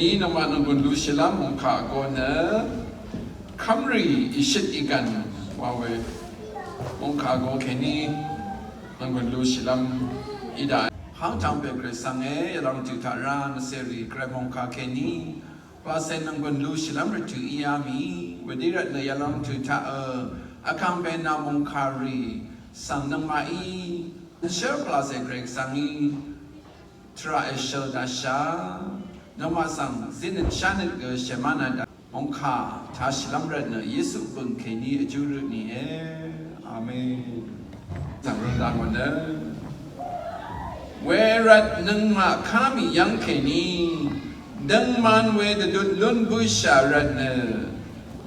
นี้นมานุบุญลุชิลามมงคาโกนะคัมรีอิชิตอีกันว่าเวมงคาโกแค่นี้นุบุญลุชิลามอีได้ห้างจำเป็นกระสังเอ๋ยลองจุดทารานเสรีกระมงคาแค่นี้ว่าเส้นนุบุญลุชิลามรจุอียามีวันนี้เราเนี่ยลองจุดทาอาคัมเป็นนามงคารีสังนังมาอีเชื่อพลาเสกเรกสังอีทราเอเชลดาชานมาสังสินชาเนกเชมานาดามงคาท้าชิลัมเรนเยซูบุญเคนีจูรุนีอาเมนสังเรื่องวันนั้นเวรัตนึงมาข้ามียังเคนีดังมันเวดดุลลุนบุชารัน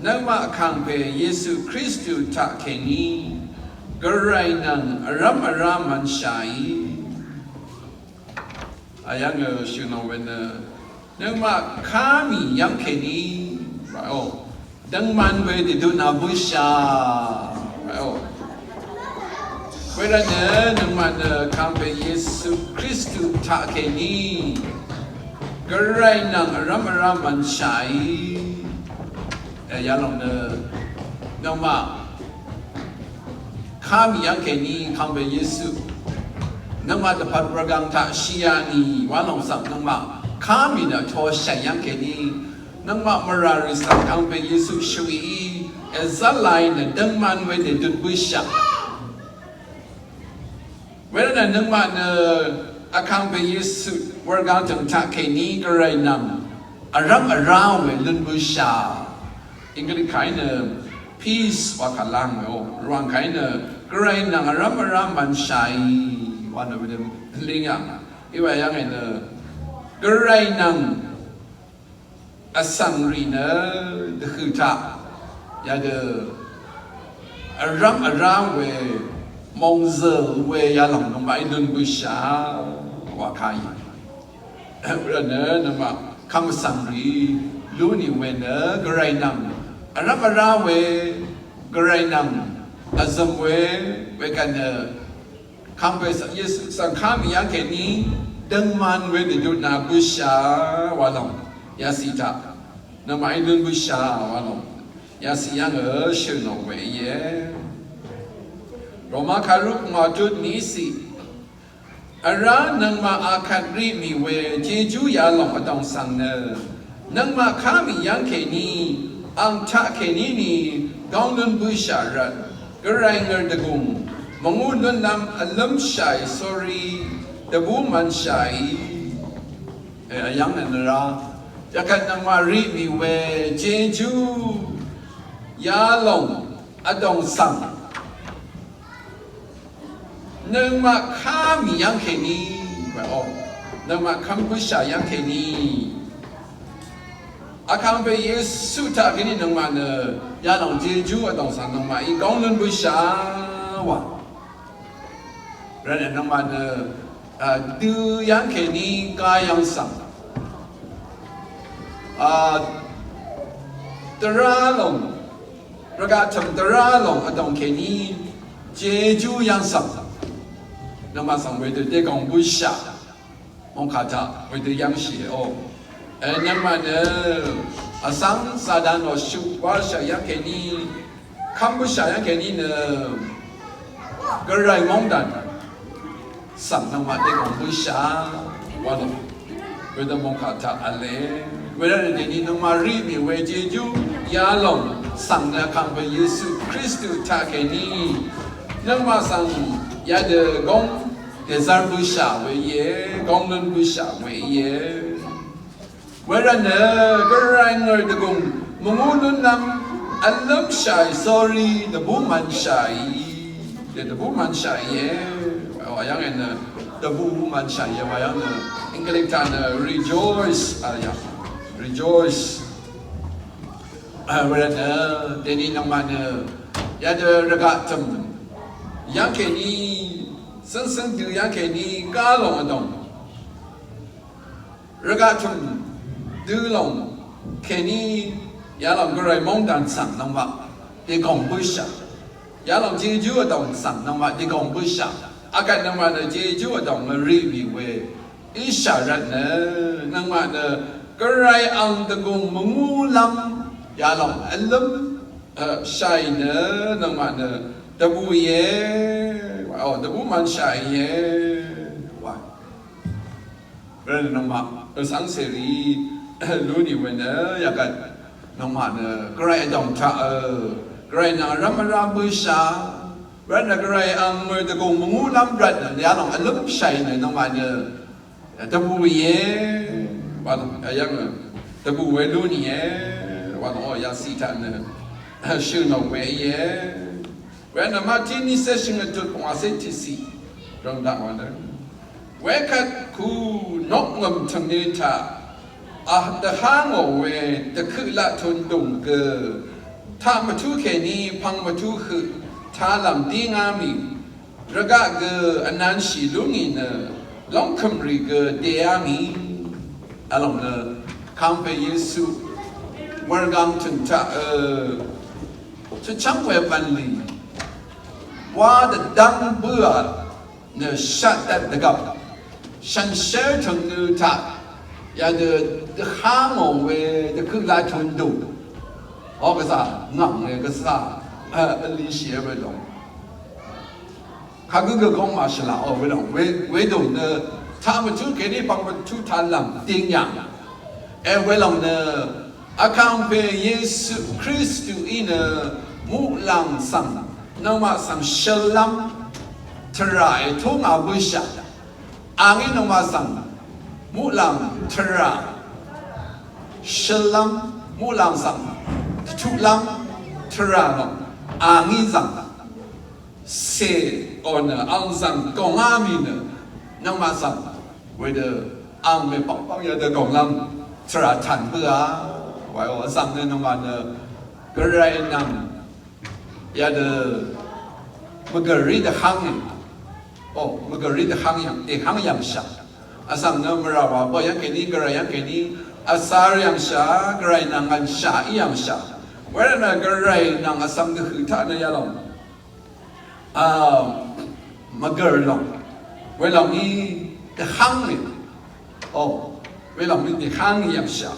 นักมาคังเปเยซูคริสต์ทักเคนีกระไรนังอารามันชัยอายังชิโนเวนนักมาข้ามียังแค่นี้โอ้ดังมันเวดิดูนาบุชาโอ้เวลาเนี่ยนักมันข้ามไปเยซูคริสต์ทักแค่นี้กระไรนังอารามันชัยอย่าลองนักมาข้ามียังแค่นี้ข้ามไปเยซูนักมาจะพัดประกังทักชียานีวันลงสักนักมาข้ามีนะทอชัยยังแค่นี้นักมาราริสังข้ามไปเยซูช่วยจะไล่เนี่ยดังมันเวเดดุบุษะเวลานั้นนักมาเนี่ยข้ามไปเยซูวันกันถึงทักแค่นี้ก็ไรนั่งอารามเวดุบุษะอิงก็ได้ขายเนี่ยpeace ว่าขลังโอ้รวงขายเนี่ยก็ไรนั่งอารามมันชัยวันนั้นเป็นเรื่องอย่างอีว่ายังไงเนี่ยกระไรนังอสังรีนะก็คือท่ายาเดอารามเวมงเซลเวยาหลงลงไปดุนบุษาว่าใครเรื่องนั้นนะมาคำสังรีรู้นี่เวนะกระไรนังอารามเวกระไรนังอาซัมเวกันเนคำไปเยซูสังฆามีอย่างแค่นี้ดังมันเวดิดูนาบุษาวาลงยาสิตาน้ำไม่ดุนบุษาวาลงยาสิยังชื่อโนเวเยโรมาคารุกมาจุดนี้สิอารานังมาอาคัดรีมีเวเจจูยาลงมาต้องสังเนนังมาข้ามียังแค่นี้อังทักแค่นี้นี่กองดุนบุษารัดกระไรเงินตะกุงมงูนุนนำอัลลัมชัย sorry ตะบูมันชัยยังนั่นละจะกันนำมารีมีเวเจจูยาลงอดงสังนึงมาข้ามียังแค่นี้ไปอ๋อนึงมาคำพูดชายังแค่นี้อาคำไปเยซูทักแค่นี้นึงมาเนี่ยยาลงเจจูอดงสังนึงมาอีกองนุนบุษาวะเรื่องนั้นมันดูยังแค่นี้ก็ยังสั่งตราลงประกาศทำตราลงตรงแค่นี้เจจูยังสั่งนั่นมาสั่งไว้ด้วยกองบุษามองขาดไว้ด้วยยังเสียโอ้นั่นมันสังสาดานว่าชุบว่าชายังแค่นี้คำบุษยังแค่นี้ก็ไรมองดันสัมนังมาเด็กของผู้ชายวันเวลามองขาดอะไรเวลาเดี๋ยวนี้น้องมารีมีเวจิจูยาลงสังนักคำพระเยซูคริสต์ทักแค่นี้น้องมาสังยาเดกงเดซาร์ผู้ชายเวียกงนุนผู้ชายเวียเวลาเนี่ยก็ไรเงินตะกุงมงูนุนนำอัลลัมชัย sorry เดบุมันชัยเดบุมันชัยว่าอย่างนั้นเดบุมันชัยว่าอย่างนั้นอังกฤษท่าน rejoice อะไรอย่าง rejoice เวลาเนี่ยเดี๋ยวนี้น้องมันอยากจะระกาศจำยังแค่นี้สั้นๆดูยังแค่นี้ก้าวลงมาตรงระกาศจำดูลงแค่นี้ยาลองก็เลยมองดันสั่งน้องว่าเด็กของผู้ชายยาลองเจจูตรงสั่งน้องว่าเด็กของผู้ชายอาการน้องว่าเจจูตรงมารีวิวอิสระเนี่ยน้องว่า Gvray ang tagong mengulam yalang alam Tashaì nè nang mà nè tabu ye tabu man Tashaì ye wa rồi nang mà sáng seri lu ni when ya kan nang mà nè Gvray dòng cha Gvray na ramara bu sha rồi nè Gvray ang người tagong mengulam rồi yalang alam Tashaì nè nang mà nè tabu ye wa yang tabu we lu ni ye wa no ya si ta nèชื่อน้องเวยเวนมาที่นี่เสชิงจุดของอาเซติสีตรงนั้นวันนั้นเวกัดคูนกงมทั้งนี้ท่าแต่ห้างเอาเวแต่คือละทนดุงเกอถ้ามาทุกแค่นี้พังมาทุกคือถ้าลำดีงามีระกะเกออันนั้นสีลุงินเนลองคำรีเกอเดียมีอารมณ์เนคำไปเยซูวันกลางถึงท่าจะช่างเวบันลีว่าจะดังเบื่อเนื้อชัดแต่กับฉันเชื่อถึงเนื้อท่าอย่าเดือดห้ามเอาไว้จะคือลายทุนดูอ๋อก็ซะงั่งเลยก็ซะลิเชียไปลงข้าก็กงมาฉลาดไปลงเวดูเนื้อถ้ามันชุดแค่นี้บางมันชุดทันลำติ้งอย่างเวลงเนื้ออาคำเป็นเยซูคริสต์อินมุลังสังนมาสังเชลัมทรายทุ่งอาบุชาอังอินมาสังมุลังทราเชลัมมุลังสังทุลัมทราโนอังอิสังเซออนอังสังกงอามินนมาสังเวเดอังไม่ปังปังยาเดกงลัมทราทันเบื่อไว้ว่าสั่งเนี่ยน้องมันก็ไรนั่งยาเดมันก็รีดหังโอ้มันก็รีดหังอย่างเด็กหังอย่างชาสั่งเนี่ยมันเราว่าบ่ยังแค่นี้ก็ไรยังแค่นี้สารอย่างชาก็ไรนั่งกันชาอย่างชาเวลาก็ไรนั่งสั่งก็คือท่านเนี่ยลงมันก็ลงเวลานี้เด็กหังเนี่ยโอ้เวลานี้เด็กหังอย่างชา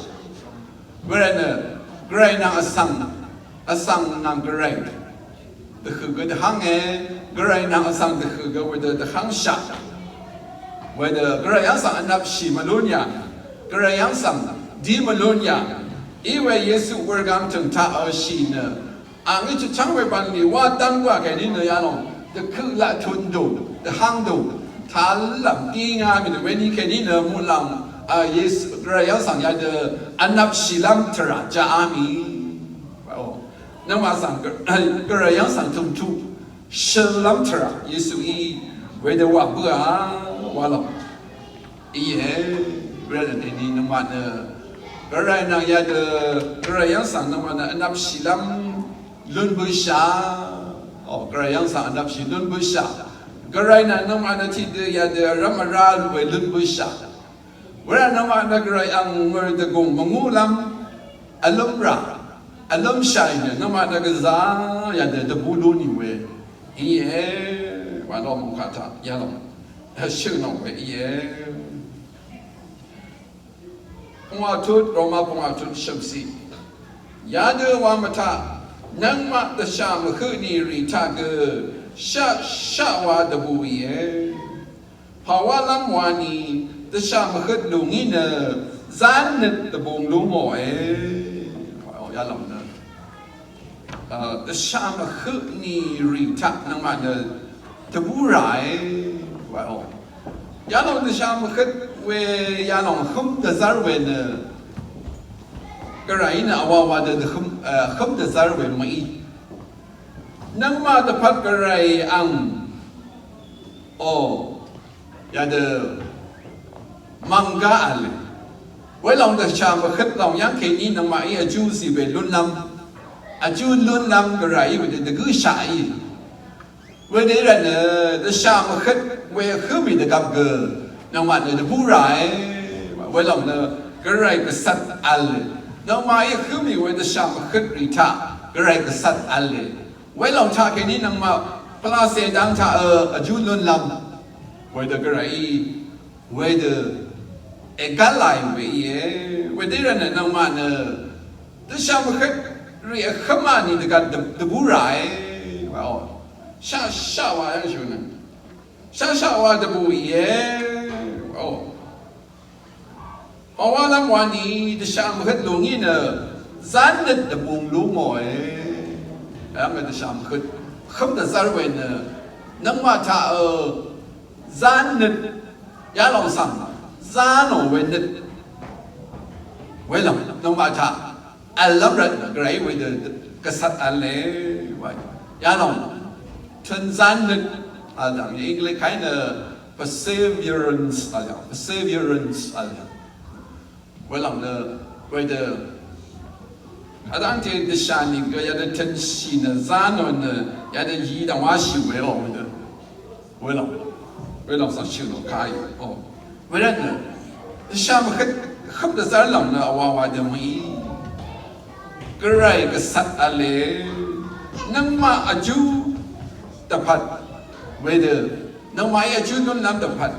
เวลาเนี่ยกรายนางสั่งนางกรายแต่คือก็จะหังกรายนางสั่งแต่คือก็ว่าจะหังชาว่าจะกรายยังสั่งอันดับสี่มาลุนยากรายยังสั่งดีมาลุนยาอีเวเยซูเวรกามถึงท่าเอาชีเนอันนี้จะช่างไว้บันนี้ว่าตั้งว่าแค่นี้เนยาลงแต่คือละทุนดูแต่หังดูท่าลำกีงามีแต่เวนี้แค่นี้เนมุลังเยซูกระยังสั่งยาเดอันนับศิลัมทราจาอามีนั่นมาสั่งกระยังสั่งทุ่มทุศิลัมทราเยซูอีเวเดว่าเบื่อว่าหรอกอีเวลานี้นั่นมาเนี่ยกระยังยาเดกระยังสั่งนั่นมาเนี่ยอันนับศิลัมลุนบุษากระยังสั่งอันนับศิลุนบุษากระยังนั่นมาเนี่ยที่เดียเดรัมราลเวลุนบุษาเวลาน้ำมันนักเรียนเมื่อตะกงมังงูลำอารมณ์รักอารมณ์ชัยเนี่ยน้ำมันนักศึกษาอย่าเดือดบูดูนี่เว้ยอีวันเรามุ่งขัดอย่าลงชื่อน้องเว้ยอีพงอาทุดเรามาพงอาทุดชับซีอย่าเดือดว่ามาท่านั่งมาแต่ชามคืนนี้รีทักชาว่าดบูเย่ภาวะลำวานีแต่ชามขึ้นลุงนี่เนอจานนึกตะบงลุงหมออย่าลำเนอแต่ชามขึ้นนี่รีทักนั่งมาเนอตะบูไรว่าอย่าลำแต่ชามขึ้นเวอย่าลำขึ้นแต่ซาร์เวเนอกระไรนะว่าเดขึ้นแต่ซาร์เวไม่นั่งมาแต่พัดกระไรอังอย่าเดมังกาเลยเวลาเราชามขึ้นเรายังแค่นี้น้องมาอีจูสิเป็นลุ่นลำจูลุ่นลำก็ไรเวลาเด็กก็ใช่เวลาเนี่ยชามขึ้นเวลาขึ้นมีเด็กกับเกอน้องมาเนี่ยผู้ไรเวลาเนี่ยก็ไรก็สัตว์อะไรน้องมาอีขึ้นมีเวลาชามขึ้นริท่าก็ไรก็สัตว์อะไรเวลาชาแค่นี้น้องมาพลาเสดังท่าจูลุ่นลำเวลาก็ไรเวลาเอกลัยเว้ย với đây là nông mà nè tôi sao mà khách rìa khăm mà ni được cái được bù rải vào sao vào anh chú nè sao vào được bù ye vào vào làm quan ni tôi sao mà khách luôn như nè gian được được bùng lú mồi em người tôi sao mà khách không được ra về nè nông mà thà gian được giá lòng sẵn giá nổ về được vậy là nông mà thà anh lắm rồi Gvray với cái sát anh lẽ vậy giá lòng chân gian được rằng English kind of perseverance vậy là vậy là ở đang thì cái sản những cái cái chân xin là gian rồi nè cái gì đang hóa siêu vậy đó vậy là sao siêu nó khai vậy là nè cái sản mà không được ra lòng nè vào được mấy Gvray cái sát anh lẽ nâng mà aju dapat whether nang mai aju nun lam dapat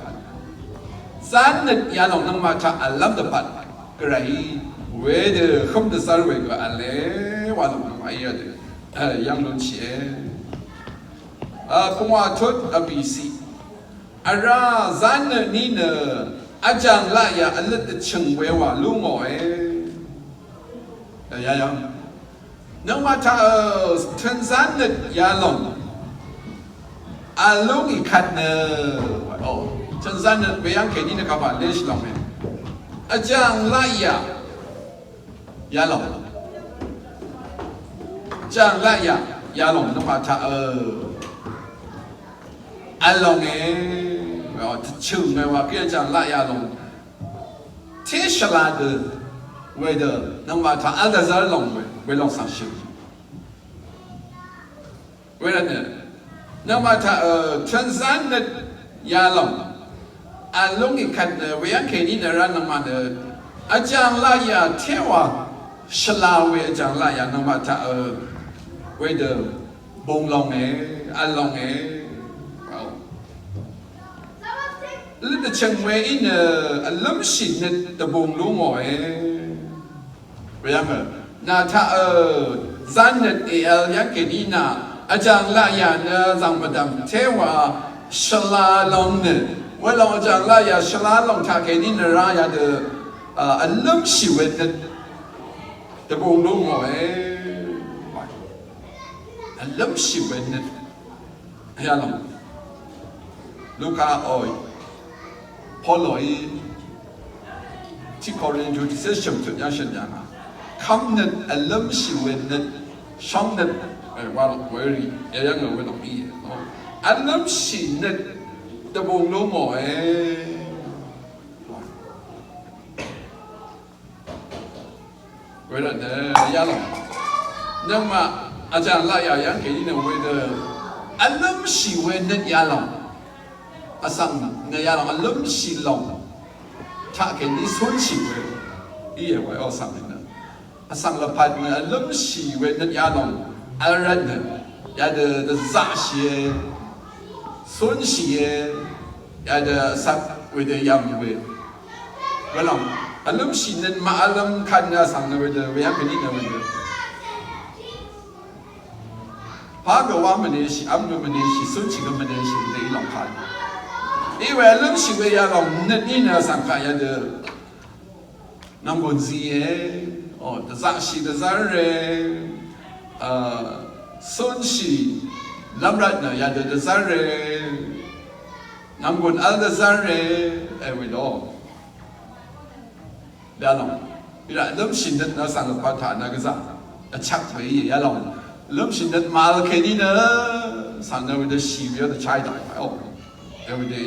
san net ya long nang ma cha alam dapat Gvray whether không được sao về cái ale wa long mai ya de yang long chie pungwa thot abc ara zan ni ne ajang la ya alat cheng we wa lu ngoi ya nang ma cha thân zan net ya long alung ikat ne chân gian ne về ăn cái gì ne các bạn lấy lòng này ajang laya ya lòng ajang laya ya lòng nó mà thà along ấy chừng này và kia ajang laya lòng thế sao là được vậy đó nó mà thà ăn được ra lòng về lòng sáng suốt vậy là nè nông mà thà chân gian nè ya lòng lung ikat về ăn cái gì nè ra nông mà nè ajang la ya theo shala về ajang la ya nông mà thà về đó bông lòng ấy lòng ấy lúc đó chẳng về in lâm xin nè đó bông lúa ngồi về ăn na thà gian nè ăn cái gì nè ajang la ya na zang madam tewa shala long ne wala ajang la ya shala long ta ke ni na ra ya de alam si wen ne de bong lu mo alam si wen ne ya long Luca oi poloi ti koren ju se shum tu ya shen ya kam ne alam si wen ne shong neว่าเวรียังเงาไม่ต้องมีอันน้ำสินเนี่ยตะบงโลหมอเวลาเนี่ยยังนั่งมาอาจารย์ไล่ยังเกี่ยนี่เนี่ยเวลาอันน้ำสิเวเนี่ยยังอาสังเนี่ยยังอันน้ำสิลงถ้าเกี่ยนี่ส่วนสิเวนี่เว้ยอาสังเนี่ยอาสังละพัดเนี่ยอันน้ำสิเวเนี่ยยังอันนั้นเนี่ยยาเดอจ่าเสียส่วนเสียยาเดอสักเวเดยามเวเวลาอันนั้นสิ่งนั้นมาอันนั้นขันเนี่ยสั่งเนี่ยเวเดเวียงเป็นนี่เนี่ยเวเดพาเกว่ามันเนี่ยสิอันนั้นมันเนี่ยสิส่วนสิ่งนั้นมันเนี่ยสิเวเดอีหลงขันอีเวลาสิ่งเวียหลงเนี่ยนี่เนี่ยสั่งขันยาเดน้ำกุนซีเอเดจ่าเสียเดจ่าเรส่วนสีลำรัดเนี่ยอยากจะสร้างเรื่องน้ำกุนอัลจะสร้างเรื่องวิโดเดี๋ยวลองเริ่มชินนั้นเราสั่งกับประธานนักศึกษาชักไปอย่าลองเริ่มชินนั้นมาแค่นี้เนอะสั่งเราจะชีวิตจะใช้ได้ไหมเดี๋ยวเดี๋ย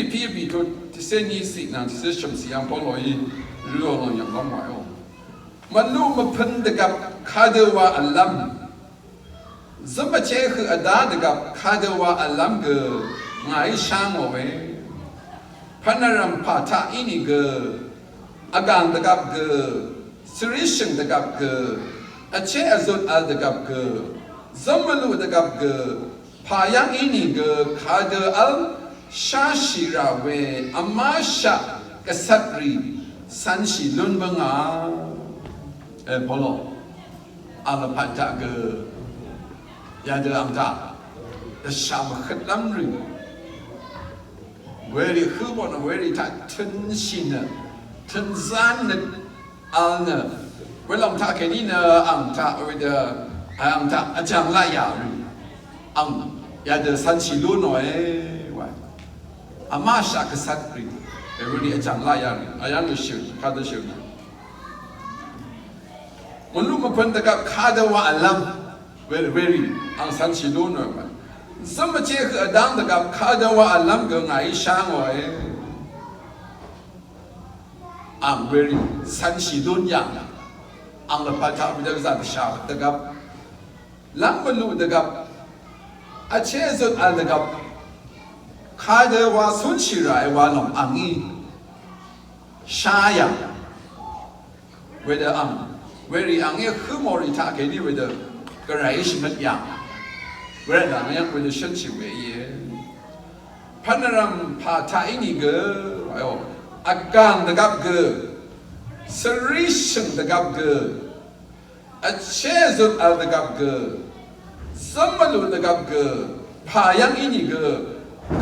วพี่บีก็ที่เส้นนี้สินะที่เส้นชมสีอย่างพอลอยเรื่องอะไรอย่างน้องไหวมันรู้มาพันเด็กกับคาเดว่าอัลลัมสมัยเช้าคืออดาเด็กกับคาเดว่าอัลลัมก็ง่ายช่างเอาไว้พันรำพัฒนาอินี่ก็อาการเด็กกับก็สิริชังเด็กกับก็อาเชอจุดอัลเด็กกับก็สมัยรู้เด็กกับก็พายังอินี่ก็คาเดอัลชาชิราเวอามาชา กษัตริย์สันสีลุนบังอาพอลอาลพันจากเกยาเดอังตาแต่ชาวขัดลำรึเวรีคือบนเวรีทัดทึนชินทึนซานนอัลเนเวลาท่าแค่นี้เนอังท่าเวเดอังท่าอาจารย์ลายารึอังยาเดสันสีลุนหน่อยว่าอามาชากษัตริย์เวรีอาจารย์ลายารึอายังรู้สึกข้าจะรู้มันรู้มาคนตะกับข้าจะว่าอัลลัมเวรีอังสันสีลุนหน่อยสมัยเจ้าดังตะกับข้าจะว่าอัลลัมก็ไงช่างไว้อังเวรีสันสีลุนอย่างอังละพัฒนาวิทยาศาสตร์ชาวตะกับลังบรรลุตะกับอาเชสุดอันตะกับข้าจะว่าสุนทรีไรว่าหลงอังอีชาอย่างเวเดอังเวรีอังอีคือมอริทาเกนี่เวเดกระไรชิมัดอย่างเวลาเนี่ยเวเดฉันชิวเย่พันรำพาทายนี่เกออาการตะกับเกอสริชันตะกับเกออาเชสุดอันตะกับเกอสมลุตะกับเกอพายังอินี่เกอ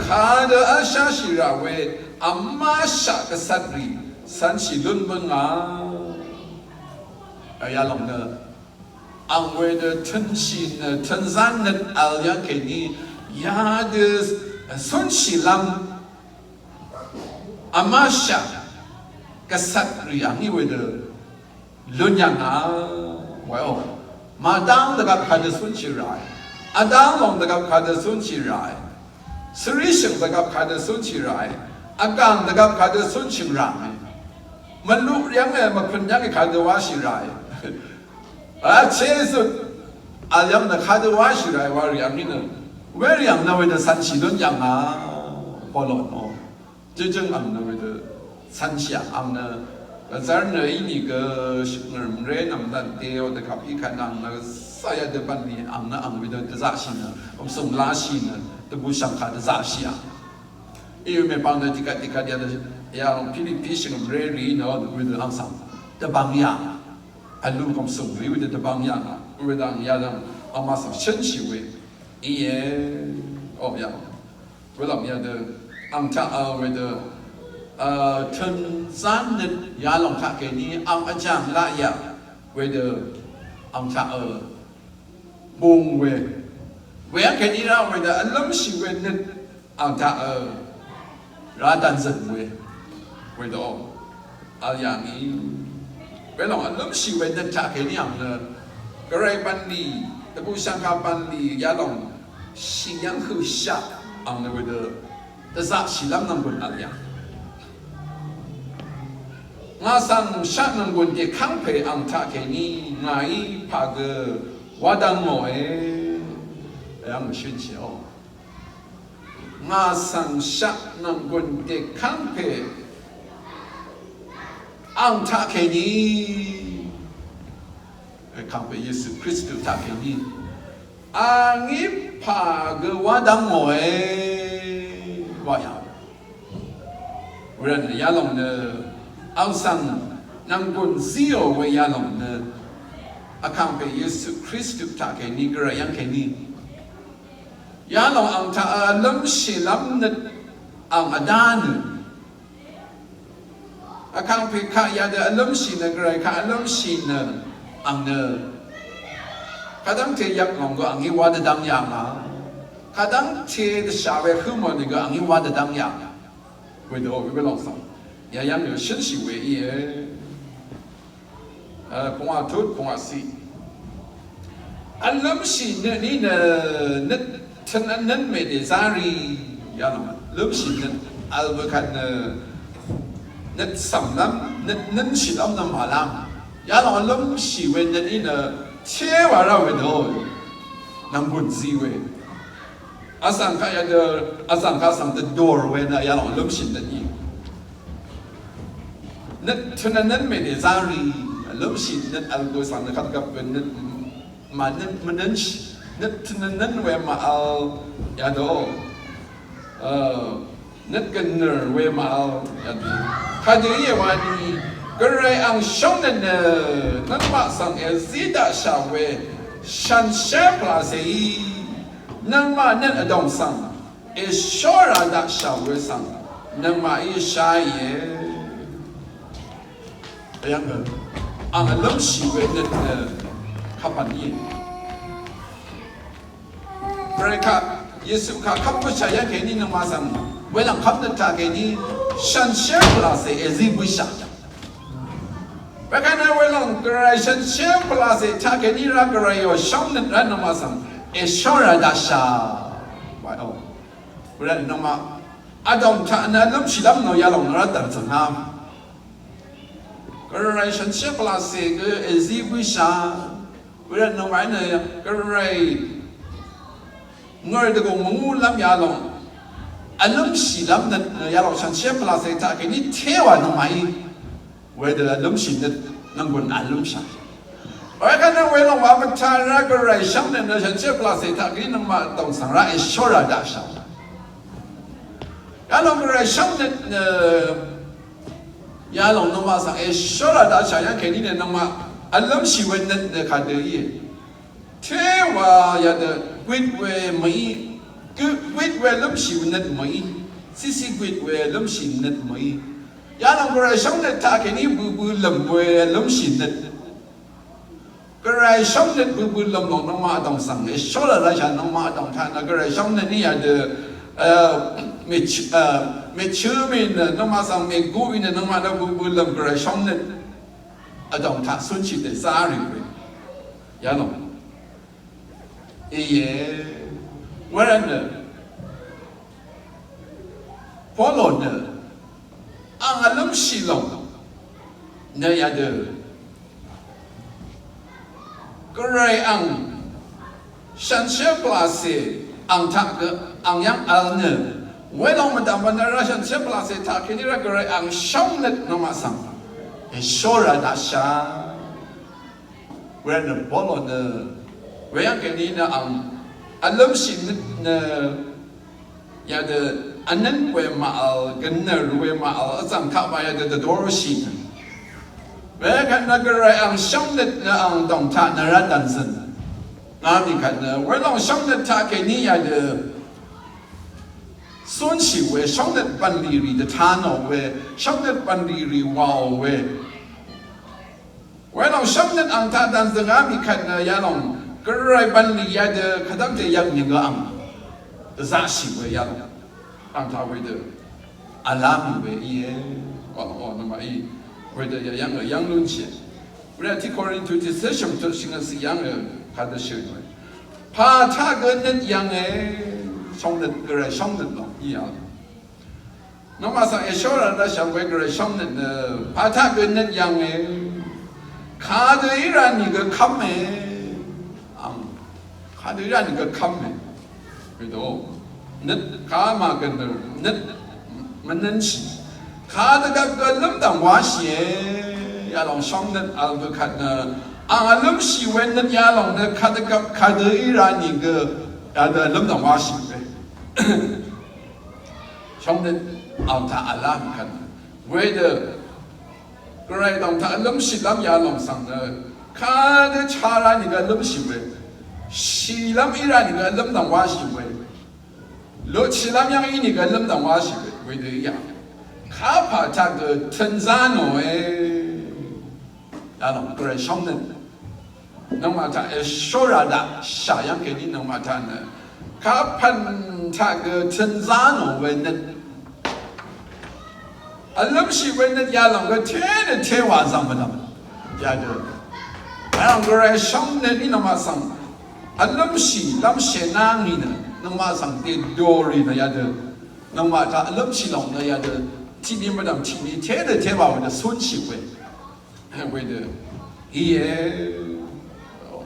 ข้าเดอาชาชิราเวอามาชากษัตริย์สันสีลุนบังอาอย่าลงเนออังเวเดทันชินทันซันนัดอัลยังแค่นี้ยาเดสุนชิลัมอามาชากษัตริย์อังนี้เวเดลุนยังอาว้าวมาดังตะกับข้าเดสุนชิไรอาดังลงตะกับข้าเดสุนชิไรสริชังตะกับข้าเดสุนชิไรอาการตะกับข้าเดสุนชิไรมันลุกยังไงมันเป็นยังไงข้าเดว่าชิไรอาเชสุดอายังนะข้าเดว่าชิไรว่าอย่างนี้นะเวรียังนะเวเดสันชิลุนยังอ่ะพอหลอดอ๋อจริงๆอันนะเวเดสันชิอันนะก็จะเนยนี่ก็เงินเรียนอันนั้นเดียวแต่กับอีกขนาดนั้นสายเดบันนี่อันนะอันเวเดจะจ่าชินะผมส่งลาชินะแต่บุษย์ขาดจ่าชิอ่ะอีเมปังเดติกาเดียดอย่างฟิลิปปินส์เรียนเนาะเวเดอันสัมแต่บางอย่างอันนู้นผมส่งเวเดแต่บางอย่างเวเดอันอย่างอามาสัมเช่นชีวิตอีโอ้ยังเวลาอย่างเดอันท่าเวเดทันซันนึกยาลงท่าแค่นี้อังอาจารย์ละยาเวเดอังท่าบุงเวแค่นี้เราเวเดอันล้มชีวิตนึกอังท่าราดันซึนเวเดอันอย่างนี้เวลาอันล้มชีวิตนึกท่าแค่นี้อังเนี่ยกระไรปันนีแต่ผู้สังกัดปันนียาลงสิ่งยังคือชาอังเนี่ยเวเดแต่สักสิ่งล้ำนำบุญอะไรอย่างงาสังชักนังบุญเด็กขังเพออังท่าแค่นี้ไงพาเกวัดังโง่ยังไม่ชื่นเชียวงาสังชักนังบุญเด็กขังเพออังท่าแค่นี้ขังเพอเยซูคริสต์ท่าแค่นี้อังนี้พาเกวัดังโง่ว่าอย่างเรื่องยาลงเนอเอาสังนังบุญซีโอเวียลงเนออาคังเปเยซูคริสต์ท่าแค่นี้ก็ยังแค่นี้ยาลงอังท่าล้มชิลัมนึกอังอดานอาคังเปข้ายาเดล้มชินก็ไรข้าล้มชินอังเนอข้าตั้งเทียบลงก็อังนี้ว่าจะดังอย่างนะข้าตั้งเทียบชาวเวขึ้นมานี่ก็อังนี้ว่าจะดังอย่างเวเดอเวลองสัง也让有信息为也，碰下土碰下西，อันล้มสินนี่นึกท่านนั้นไม่ได้สารีอย่างนั้นล้มสินนั้นอัลเบคันนึกสำลับนึกสิลำน้ำมาลำอย่างนั้นล้มสิเวนนี่เชื่อว่าเราเป็นโอ้น้ำบุญซีเวอาสังขายอาสังขาสังแต่ดอร์เวนอย่างนั้นล้มสินนี่นึกท่านนั้นไม่ได้สารีล้มสินนั้นอัลกุสันนะครับกับเป็นนึกมานึกมันนึกท่านนั้นเวมาอัลยาโดนึกกันเนอร์เวมาอัลยาโดข Kadri wani Gvray ang shongnen nang masang zida shawe shan shepla sei nang ma nen adong sang shora da shawe sang nang ma shaye ayang ang alam shiwe nen kapani mereka Yesus kamu percaya ke ni nang masang welang kamu tak ke ni shan shepla sei ezibusha Bagaimana welang Gvray shan shepla sei tak ke ni ra Gvray yo shong nen nang masang shora da sha wow bulan nama Adam tak na lam silam no yalong ra dar zangam Gvray shan shepla sei ke ezibusha bulan nama na Gvray người được cùng mong lắm ya lòng anh lắm xí lắm nên ya lòng sản xuất là sẽ ta cái ní theo nó mày về được lắm xí nên năng quân anh lắm sao ở cái năng về lòng mà mình thay ra cái rồi xong nên nó sản xuất là sẽ ta cái năng mà đồng sản ra ấy số ra đã sao ya lòng cái rồi xong nên ya lòng nó mà sản ấy số ra đã sao cái ní nên năng mà anh lắm xí về nên cái đấy theo ya được quyết về mấy cứ quyết về lắm xíu nết mấy xí quyết về lắm xíu nết mấy giá làm cái này sống nết ta cái này bự lầm về lắm xíu nết cái này sống nết bự lầm lòng nó mà đồng sang cái số là ra chẳng nó mà đồng thanh là cái này sống nết này là mẹ chữ mình nó mà sang mẹ cũ mình nó mà nó bự lầm cái này sống nết ở đồng thanh xuân chỉ để xa rồi giá lòng Wherein Polon ang alam silong na yada Gvray ang shansia plase ang tak ang yang alne welong madaman na shansia plase tak kinira Gvray ang shongnet namasang shora dasha wherein Polon Vậy cái này là anh lâm xin na ya de anh nên về mà cái nơi về mà ở trong các bài de đồ xin vậy cái này cái này anh sống được là anh đồng thà na ra đàn sen na đi cái này vậy lòng sống được thà cái này ya de xuân sĩ về sống được ban lì de thà nó về sống được ban lì wow về vậy lòng sống được anh thà đàn sen à bị cái này ya lòng Gvray ban lì ya de khadam te yang ni ga ang za si we ya ang ta we de alam we ye wa na ma i we de ya yang lun chi we ti according to the session to sing as yang ka de shi pa ta ge net yang song de Gvray song de lo ya no ma sa e shora da shang we Gvray song de pa ta ge net yang ka de ira ni ge kham Hãy ra những cái khăm này, cái đó nứt cá mà cái nứt mình nên cá được cái lâm đồng hóa xế, ya lòng song nứt ăn được khát ăn lâm xí quen nứt ya lòng nứt khát được khát được ra những cái ya được lâm đồng hóa xế, song nứt ăn thà làm khát, vậy được cái đồng thà lâm xí lâm ya lòng sang nứt khát được cha ra những cái lâm xí quen Si lam ira ni ga lam dang wa shi we lo chi lam yang yi ni ga lam dang wa shi we de ya kha pa ta ge chen za no ya no Gvray shong nen nang ma ta shora da sha yang ke ni nang ma ta ne kha pan ta ge chen za no we nen alam shi we nen ya long ge te wa sang ma da ya de ya Gvray shong nen ni nang ma sang alam si lam she nang ni na nang ma sang te dori na ya de nang ma ta alam si long na ya de ti ni ma dam ti ni te ba de sun chi we we de ye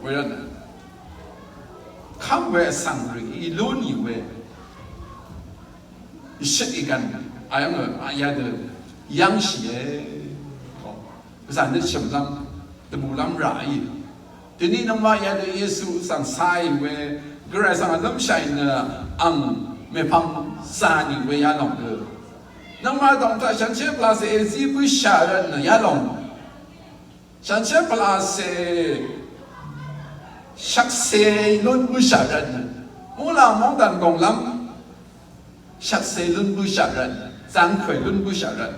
we na kham we sang ri i lu ni we i shit i gan ayang ya de yang xie san de shim lam de mu lam ra yi Thế nên năm nay ya de Yesu sang sai we Gvray sang lâm sai na ang me phang sa ni we ya long de nang ma dong ta shan che pla se e zi bu sha ren na ya long shan che pla se shak se lun bu sha ren mu la mong dan gong lam shak se lun bu sha ren zang khoi lun bu sha ren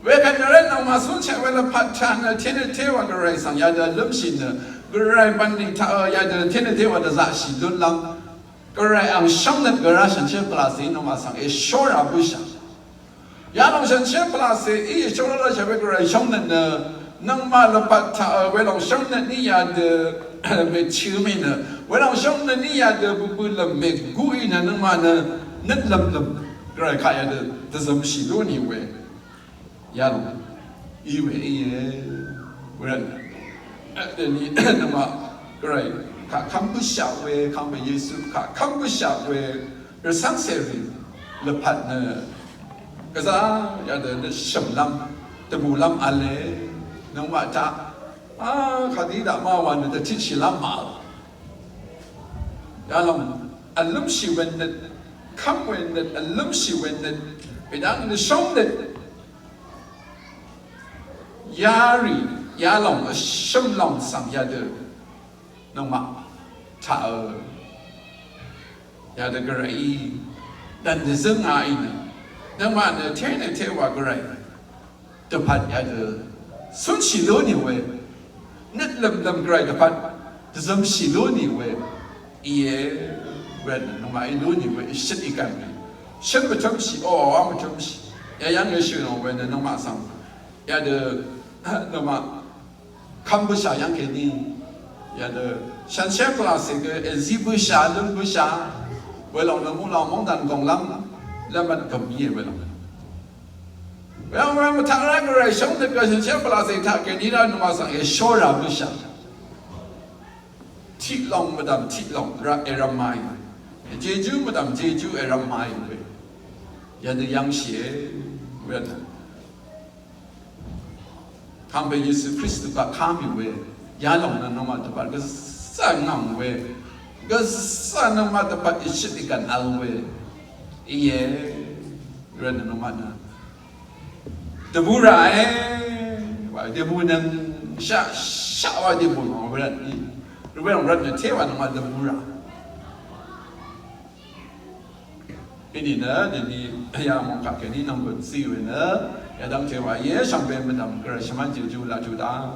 we kan ren nang ma sun che we la pat chan na thiên te wa gray sang ya da lum shin na gray ban ni ta ya da thiên te wa da za shi lun lam gray ang shang na gra shan che pla se no ma sang e shor a bu sha ya long shan che pla se e shor la che we gray shang na nang ma la pat ta we long shang na ni ya de me chiu mi na we long shang na ni ya de bu bu la me gu i na nang ma na nit lam lam gray ka ya de zam shi lu ni we ya long i we e we de ni na ma gray ka kam bu sha we kam bu yesu ka kam bu sha we re sang se ri le pat na ka za ya de sham lam de bu lam ale nang ma ta khadi da ma wan de chi chi lam ma ya long alum shi wen de kam wen de alum shi wen de be dang de shong de yari ya long sham long sang ya de nang ma ta ya de gray dan de zeng ai na nang ma de thiên te wa gray de pat ya de sun chi lo ni we nit lam lam gray de pat de zam chi lo ni we ye wen nang ma lo ni we shit i kan shen ba chom chi o wa ma chom chi ya yang ye shu no we nang ma sang ya de nang ma kam bu sha yang ke ni ya de shan che pla se ge e zi bu sha lun bu sha we long na mu long mong dan gong lam la man kam ye we long well we ta ra ge shong de ge shan che pla se ta ke ni ra no ma sang e sho ra bu sha ti long ma dam ti long ra e ra mai je ju ma dam je ju e ra mai we ya de yang xie we ta kam be yesu christ ka kam we ya long na no ma ta ba ge sa ngam we ge sa no ma ta ba i shit i kan al we ye ren no ma na de bu ra wa de bu nam sha wa de bu no ren ni we long ren te wa no ma de bu ra ini na de ni ya Mongkà ke ni nang bu si we na ya dang te wa ye shang be ma dam ge sha man ji ju la ju da